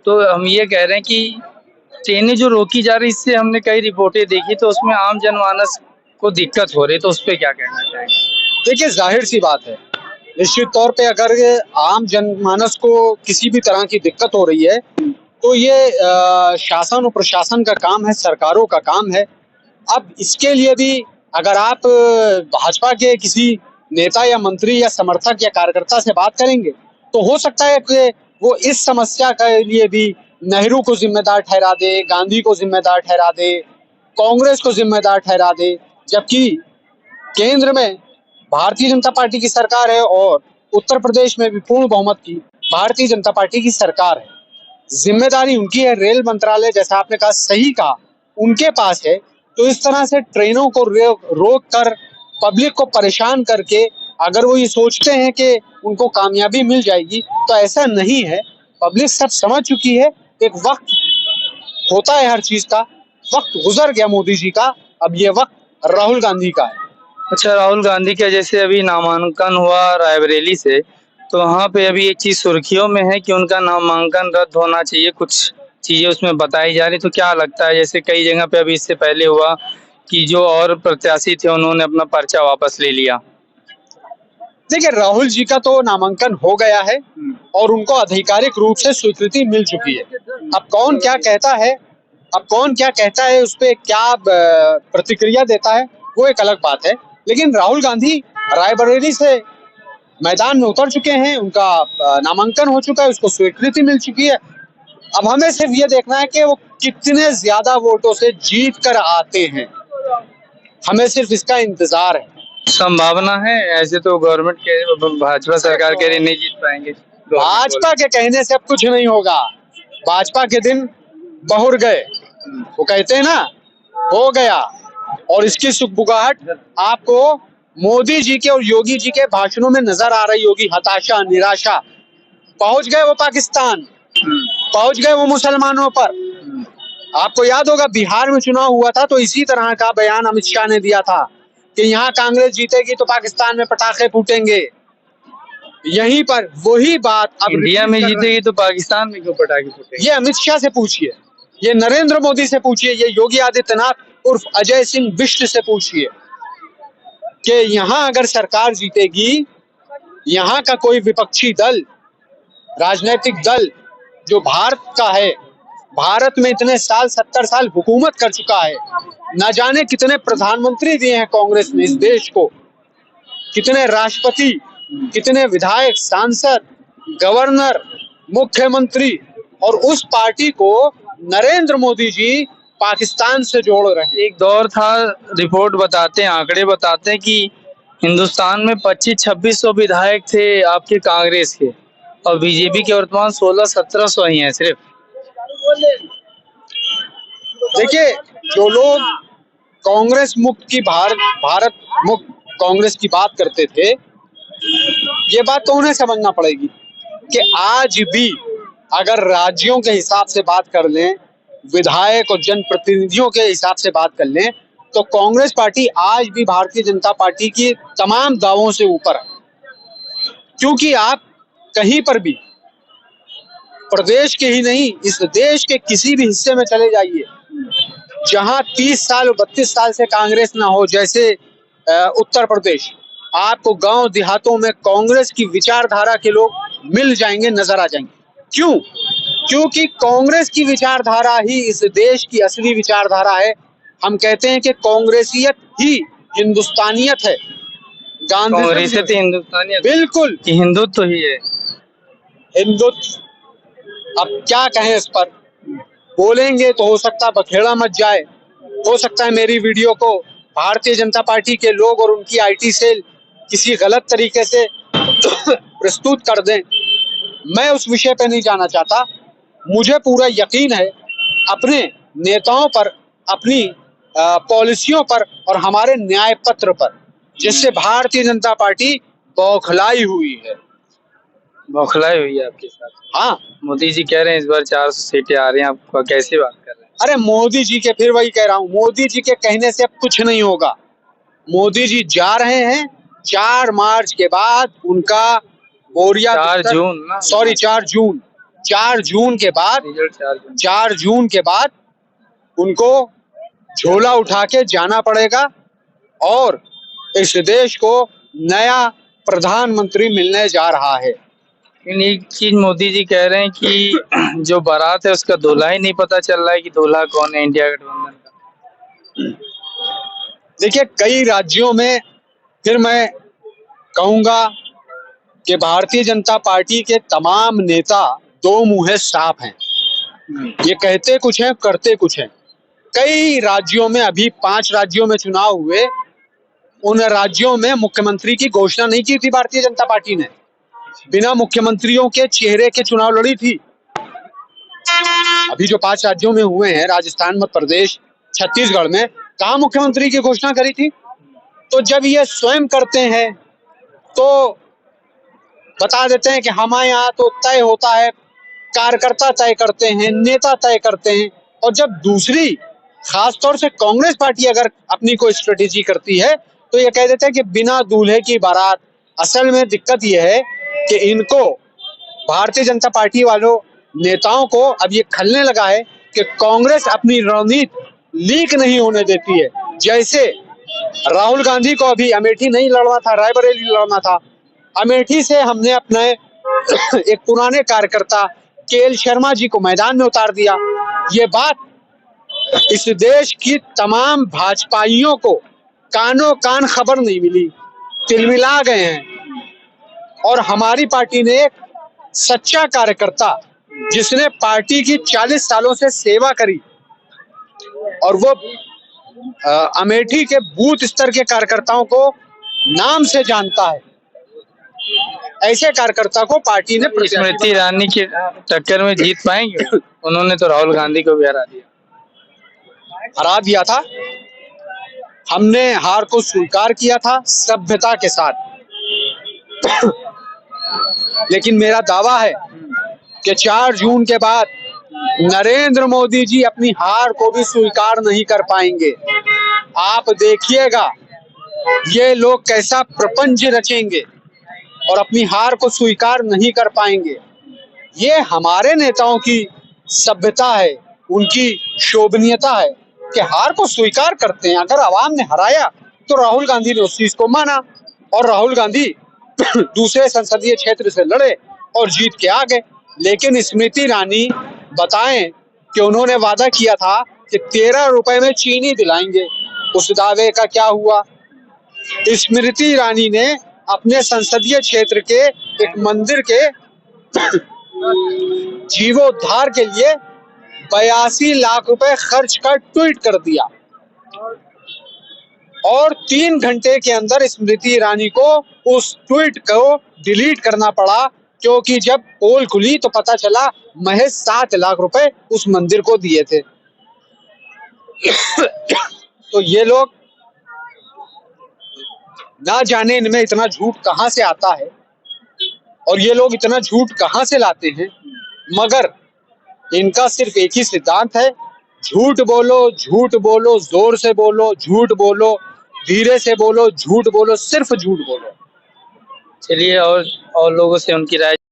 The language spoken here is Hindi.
तो हम ये कह रहे हैं कि ट्रेनें जो रोकी जा रही, इससे हमने कई रिपोर्टें देखी, तो उसमें आम जनमानस को दिक्कत हो रही, तो उस पे क्या कहना चाहेंगे? देखिए, जाहिर सी बात है, निश्चित तौर पे अगर ये आम जनमानस को किसी भी तरह की दिक्कत हो रही है तो ये शासन और प्रशासन का काम है, सरकारों का काम है। अब इसके लिए भी अगर आप भाजपा के किसी नेता या मंत्री या समर्थक या कार्यकर्ता से बात करेंगे तो हो सकता है कि वो इस समस्या के लिए भी नेहरू को जिम्मेदार ठहरा दे, गांधी को जिम्मेदार ठहरा दे, कांग्रेस को जिम्मेदार ठहरा दे, जबकि केंद्र में भारतीय जनता पार्टी की सरकार है और उत्तर प्रदेश में भी पूर्ण बहुमत की भारतीय जनता पार्टी की सरकार है। जिम्मेदारी उनकी है, रेल मंत्रालय जैसा आपने कहा, सही कहा, उनके पास है। तो इस तरह से ट्रेनों को रोक कर पब्लिक को परेशान करके अगर वो ये सोचते हैं कि उनको कामयाबी मिल जाएगी तो ऐसा नहीं है। पब्लिक सब समझ चुकी है, एक वक्त होता है हर चीज का, वक्त गुजर गया मोदी जी का, अब ये वक्त राहुल गांधी का है। अच्छा, राहुल गांधी का जैसे अभी नामांकन हुआ रायबरेली से, तो वहाँ पे अभी एक चीज सुर्खियों में है कि उनका नामांकन रद्द होना चाहिए, कुछ चीजें उसमें बताई जा रही, तो क्या लगता है? जैसे कई जगह पे अभी इससे पहले हुआ कि जो और प्रत्याशी थे उन्होंने अपना पर्चा वापस ले लिया। देखिए, राहुल जी का तो नामांकन हो गया है और उनको आधिकारिक रूप से स्वीकृति मिल चुकी है। अब कौन क्या कहता है, उस पर क्या प्रतिक्रिया देता है, वो एक अलग बात है। लेकिन राहुल गांधी रायबरेली से मैदान में उतर चुके हैं, उनका नामांकन हो चुका है, उसको स्वीकृति मिल चुकी है। अब हमें सिर्फ ये देखना है कि वो कितने ज्यादा वोटों से जीत कर आते हैं, हमें सिर्फ इसका इंतजार है। संभावना है? ऐसे तो गवर्नमेंट के, भाजपा सरकार के लिए नहीं जीत पाएंगे। भाजपा के कहने से अब कुछ नहीं होगा, भाजपा के दिन बहुर गए, वो कहते हैं ना, हो गया। और इसकी सुगबुगाहट आपको मोदी जी के और योगी जी के भाषणों में नजर आ रही होगी। हताशा, निराशा, पहुंच गए वो पाकिस्तान, पहुंच गए वो मुसलमानों पर। आपको याद होगा बिहार में चुनाव हुआ था तो इसी तरह का बयान अमित शाह ने दिया था कि यहाँ कांग्रेस जीतेगी तो पाकिस्तान में पटाखे फूटेंगे। यहीं पर वही बात अब इंडिया में जीतेगी तो पाकिस्तान में क्यों पटाखे फूटेंगे? ये अमित शाह से पूछिए, ये नरेंद्र मोदी से पूछिए, ये योगी आदित्यनाथ उर्फ अजय सिंह बिष्ट से पूछिए कि यहाँ अगर सरकार जीतेगी, यहाँ का कोई विपक्षी दल, राजनीतिक दल जो भारत का है, भारत में इतने साल 70 साल हुकूमत कर चुका है, न जाने कितने प्रधानमंत्री दिए हैं कांग्रेस ने इस देश को, कितने राष्ट्रपति, कितने विधायक, सांसद, गवर्नर, मुख्यमंत्री, और उस पार्टी को नरेंद्र मोदी जी पाकिस्तान से जोड़ रहे हैं। एक दौर था, रिपोर्ट बताते हैं, आंकड़े बताते हैं कि हिंदुस्तान में 2500-2600 विधायक थे आपके कांग्रेस के, और बीजेपी के वर्तमान 1600-1700 ही हैं सिर्फ। देखिए, जो लोग कांग्रेस मुक्त की भारत मुक्त कांग्रेस की बात करते थे, ये बात तो उन्हें समझना पड़ेगी कि आज भी अगर राज्यों के हिसाब से बात कर लें, विधायक और जनप्रतिनिधियों के हिसाब से बात कर लें, तो कांग्रेस पार्टी आज भी भारतीय जनता पार्टी की तमाम दावों से ऊपर है। क्योंकि आप कहीं पर भी, प्रदेश के ही नहीं, इस देश के किसी भी हिस्से में चले जाइए जहां 30 साल और 32 साल से कांग्रेस ना हो, जैसे उत्तर प्रदेश, आपको गांव देहातों में कांग्रेस की विचारधारा के लोग मिल जाएंगे, नजर आ जाएंगे। क्यों? क्योंकि कांग्रेस की विचारधारा ही इस देश की असली विचारधारा है। हम कहते हैं कि कांग्रेसियत ही हिंदुस्तानियत है। कांग्रेसियत हिंदुस्तानियत, बिल्कुल, कि हिंदुत्व ही है। हिंदुत्व, अब क्या कहें इस पर, बोलेंगे तो हो सकता है बखेड़ा मच जाए, हो सकता है मेरी वीडियो को भारतीय जनता पार्टी के लोग और उनकी आईटी सेल किसी गलत तरीके से प्रस्तुत कर दें। मैं उस विषय पे नहीं जाना चाहता। मुझे पूरा यकीन है अपने नेताओं पर, अपनी पॉलिसियों पर और हमारे न्याय पत्र पर, जिससे भारतीय जनता पार्टी बौखलाई हुई है। बौखलाई हुई है आपके साथ? हाँ, मोदी जी कह रहे हैं इस बार 400 सीटें आ रही हैं, आप कैसे बात कर रहे हैं? अरे मोदी जी के, फिर वही कह रहा हूँ, मोदी जी के कहने से अब कुछ नहीं होगा। मोदी जी जा रहे हैं, 4 मार्च के बाद उनका बोरिया 4 जून ना, 4 जून 4 जून के बाद रिजल्ट 4 जून 4 जून के बाद उनको झोला उठा के जाना पड़ेगा और इस देश को नया प्रधानमंत्री मिलने जा रहा है। लेकिन एक चीज मोदी जी कह रहे हैं कि जो बारात है उसका दूल्हा ही नहीं पता चल रहा है कि दूल्हा कौन है इंडिया गठबंधन का। देखिए, कई राज्यों में फिर मैं कहूंगा कि भारतीय जनता पार्टी के तमाम नेता दो मुंहे सांप हैं। ये कहते कुछ हैं, करते कुछ हैं। कई राज्यों में, अभी 5 राज्यों में चुनाव हुए, उन राज्यों में मुख्यमंत्री की घोषणा नहीं की थी भारतीय जनता पार्टी ने, बिना मुख्यमंत्रियों के चेहरे के चुनाव लड़ी थी। अभी जो 5 राज्यों में हुए हैं, राजस्थान, मध्य प्रदेश, छत्तीसगढ़ में, कहाँ मुख्यमंत्री की घोषणा करी थी? तो जब ये स्वयं करते हैं तो बता देते हैं कि हमारे यहाँ तो तय होता है, कार्यकर्ता तय करते हैं, नेता तय करते हैं। और जब दूसरी, खासतौर से कांग्रेस पार्टी अगर अपनी कोई स्ट्रेटेजी करती है तो ये कह देते हैं कि बिना दूल्हे की बारात। असल में दिक्कत ये है कि इनको, भारतीय जनता पार्टी वालों नेताओं को अब ये खलने लगा है कि कांग्रेस अपनी रणनीति लीक नहीं होने देती है। जैसे राहुल गांधी को अभी अमेठी नहीं लड़ना था, रायबरेली लड़ना था। अमेठी से हमने अपने एक पुराने कार्यकर्ता केएल शर्मा जी को मैदान में उतार दिया। ये बात इस देश की तमाम भाजपाइयों को कानों कान खबर नहीं मिली, तिलमिला गए हैं। और हमारी पार्टी ने एक सच्चा कार्यकर्ता, जिसने पार्टी की 40 सालों से सेवा करी और वो अमेठी के बूथ स्तर के कार्यकर्ताओं को नाम से जानता है, ऐसे कार्यकर्ता को पार्टी ने स्मृति ईरानी के टक्कर में जीत पाएंगे? उन्होंने तो राहुल गांधी को भी हरा दिया था। हमने हार को स्वीकार किया था सभ्यता के साथ। लेकिन मेरा दावा है कि 4 जून के बाद नरेंद्र मोदी जी अपनी हार को भी स्वीकार नहीं कर पाएंगे। आप देखिएगा ये लोग कैसा प्रपंच रचेंगे और अपनी हार को स्वीकार नहीं कर पाएंगे। ये हमारे नेताओं की सभ्यता है, उनकी शोभनीयता है कि हार को स्वीकार करते हैं। अगर आवाम ने हराया तो राहुल गांधी ने उस चीज को माना और राहुल गांधी दूसरे संसदीय क्षेत्र से लड़े और जीत के आ गए। लेकिन स्मृति ईरानी बताएं कि उन्होंने वादा किया था कि 13 रुपए में चीनी दिलाएंगे, उस दावे का क्या हुआ? स्मृति ईरानी ने अपने संसदीय क्षेत्र के एक मंदिर के जीवोद्धार के लिए 82 लाख रुपए खर्च कर ट्वीट कर दिया और 3 घंटे के अंदर स्मृति ईरानी को उस ट्वीट को डिलीट करना पड़ा, क्योंकि जब पोल खुली तो पता चला महज 7 लाख रुपए उस मंदिर को दिए थे। तो ये लोग, ना जाने इनमें इतना झूठ कहां से आता है और ये लोग इतना झूठ कहां से लाते हैं, मगर इनका सिर्फ एक ही सिद्धांत है, झूठ बोलो, झूठ बोलो, जोर से बोलो, झूठ बोलो, धीरे से बोलो, झूठ बोलो, सिर्फ झूठ बोलो। चलिए और लोगों से उनकी राय